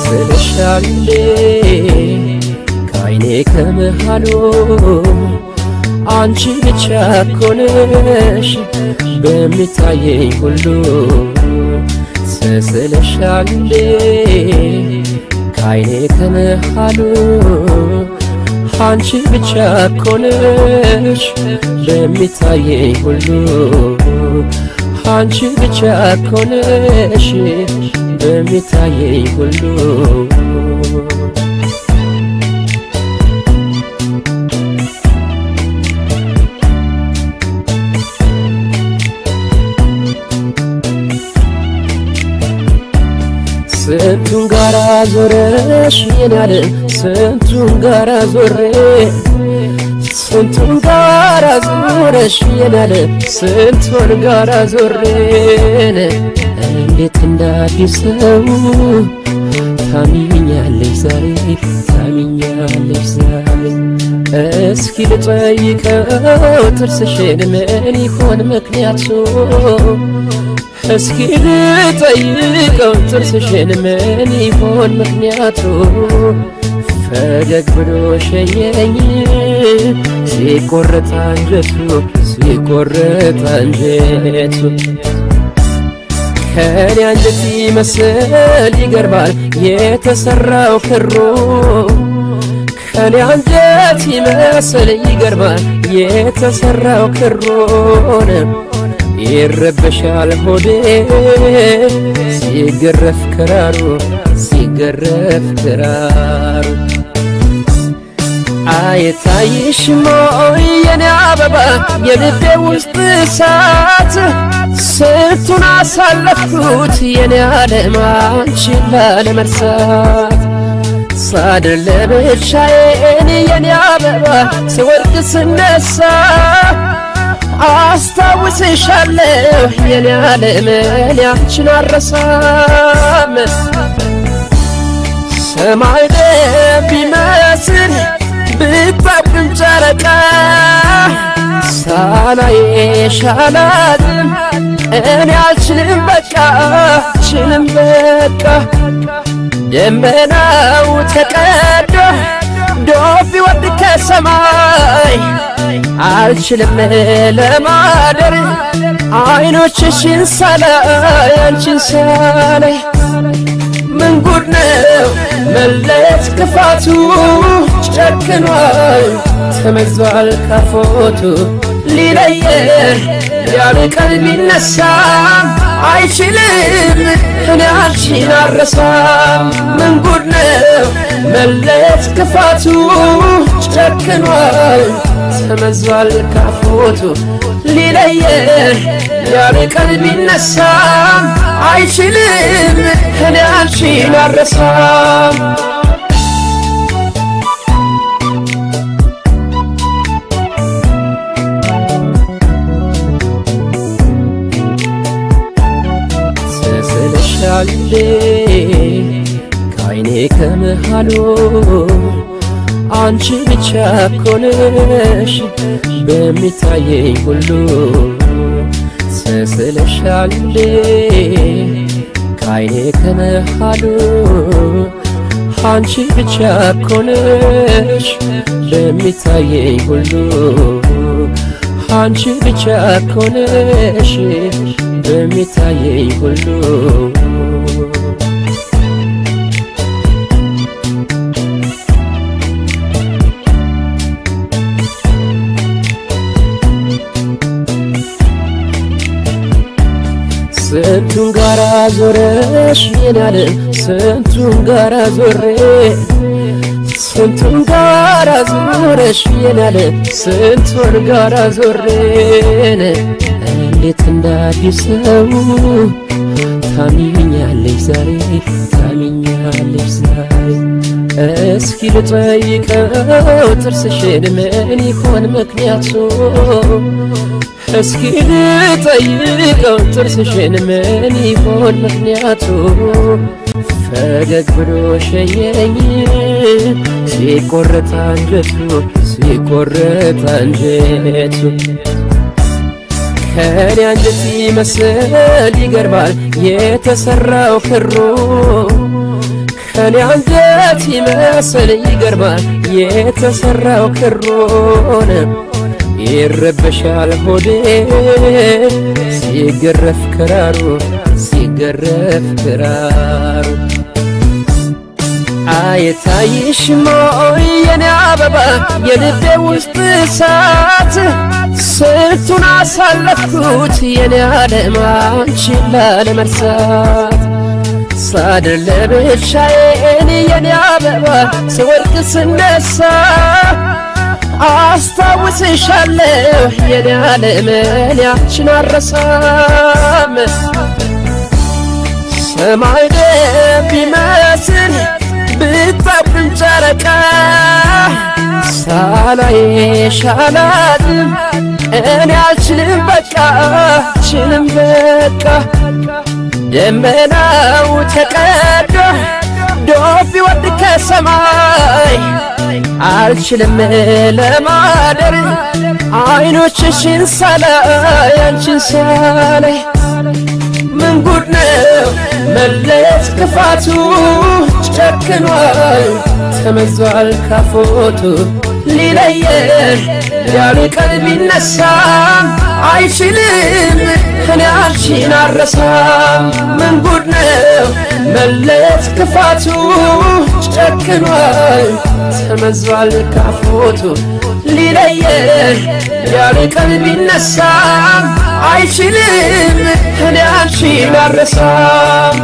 ስስልሻሌ ከዓይኔ ከመሃሉ አንቺ ብቻ እኮ ነሽ በሚታየኝ ሁሉ ስስልሻሌ ከዓይኔ ከመሃሉ አንቺ ብቻ እኮ ነሽ በሚታየኝ ሁሉ አንቺ ብቻ እኮ ነሽ በሚታየኝ ሁሉ ስንቱን ጋራ ዞረሽ የናለ ስንቱን ጋራ ዞሬ ስንቱን ጋራ ዞረሽ የናለ ስንቱን ጋራ ዞሬን እንዴት እንዳዲስ ሰው ታሚኛለሽ ዛሬ ታሚኛለሽ ዛሬ እስኪ ልጠይቀው ጥርስሽን ምን ይሆን ምክንያቱ እስኪ ልጠይቀው ጥርስሽን ምን ይሆን ምክንያቱ ፈገግ ብሎ ሸኘኝ ሲቆረጥ አንጀቱ ሲቆረጥ አንጀቱ ከኔ አንጀት ይመስል ይገርማል የተሰራው ክሩ ከኔ አንጀት ይመስል ይገርማል የተሰራው ክሩን ይረበሻል ሆዴ ሲገረፍ ክራሩ ሲገረፍ ክራሩ አይታይሽም ወይ የኔ አበባ የልቤ ውስጥ እሳት ስንቱን አሳለፍኩት የኔ ዓለም አንቺን ላለመርሳት ሳድር ለብቻዬን የኔ አበባ ስወድቅ ስነሳ አስታውስሻለሁ የኔ ዓለም እኔ አንቺን አልረሳም ሰማይ ቢመስል ብታብቅም ጨረቃ ሳላይሽ አላድርም እኔ አልችልም በቃ አልችልም በቃ ደመናው ተቀዶ ዶፍ ቢወርድ ከሰማይ አልችልም ለማደር አይኖችሽን ሳላይ አንቺን ሳላይ ምን ጉድ ነው መለየት ክፋቱ ጨክኗል ተመዟል ካፎቱ ሊለየን ያለ ቀልብ ቢነሳም አይችልም እኔ አንቺን አልረሳም ምን ጉድ ነው መለየት ክፋቱ ጨክኗል ተመዟል ካፎቱ ሊለየን ያለ ቀልብ ቢነሳም አይችልም እኔ አንቺን አልረሳም ስስልሻሌ ከዓይኔ ከመሃሉ አንቺ ብቻ እኮ ነሽ በሚታየኝ ሁሉ ስስልሻሌ ከዓይኔ ከመሃሉ አንቺ ብቻ እኮ ነሽ በሚታየኝ ሁሉ አንቺ ብቻ እኮ ነሽ በሚታየኝ ሁሉ ስንቱን ጋራ ዞረሽ የናለ ስንቱን ጋራ ዞሬ ስንቱን ጋራ ዞረሽ የናለ ስንቱን ጋራ ዞሬን እንዴት እንዳዲስ ሰው ታሚኛለሽ ዛሬ ታሚኛለሽ ዛሬ እስኪ ልጠይቀው ጥርስሽን ምን ይሆን ምክንያቱ እስኪ ልጠይቀው ጥርስሽን ምን ይሆን ምክንያቱ ፈገግ ብሎ ሸኘኝ ሲቆረጥ አንጀቱ ሲቆረጥ አንጀቱ ከኔ አንጀት ይመስል ይገርማል የተሰራው ክሩ ከኔ አንጀት ይመስል ይገርማል የተሰራው ክሮን ይረበሻል ሆዴ ሲገረፍ ክራሩ ሲገረፍ ክራሩ አይታይሽም ወይ የኔ አበባ የልቤ ውስጥ እሳት ስንቱን አሳለፍኩት የኔ ዓለም አንቺን ላለመርሳት ሳድር ለብቻዬን የኔ አበባ ስወድቅ ስነሳ አስታውስሻለሁ የኔ ዓለም እኔ አንቺን አልረሳም ሰማይ ደም ቢመስል ብታብን ጨረቃ ሳላይሽ አላድርም እኔ አልችልም በቃ አልችልም በቃ ደመናው ተቀዶ ዶፍ ቢወርድ ከሰማይ አልችልም ለማደር አይኖችሽን ሳላይ አንቺን ሳላይ ምን ጉድ ነው መለየት ክፋቱ ጨክኗል ተመዟል ካፎቱ ሊለየን ያልቀን ቢነሳም አይችልም እኔ አንቺን አልረሳም ምን ጉድ ነው መለየት ክፋቱ ጨክኗል ተመዟል ካፎቱ ሊለየን ያልቀን ቢነሳም አይችልም እኔ አንቺን አልረሳም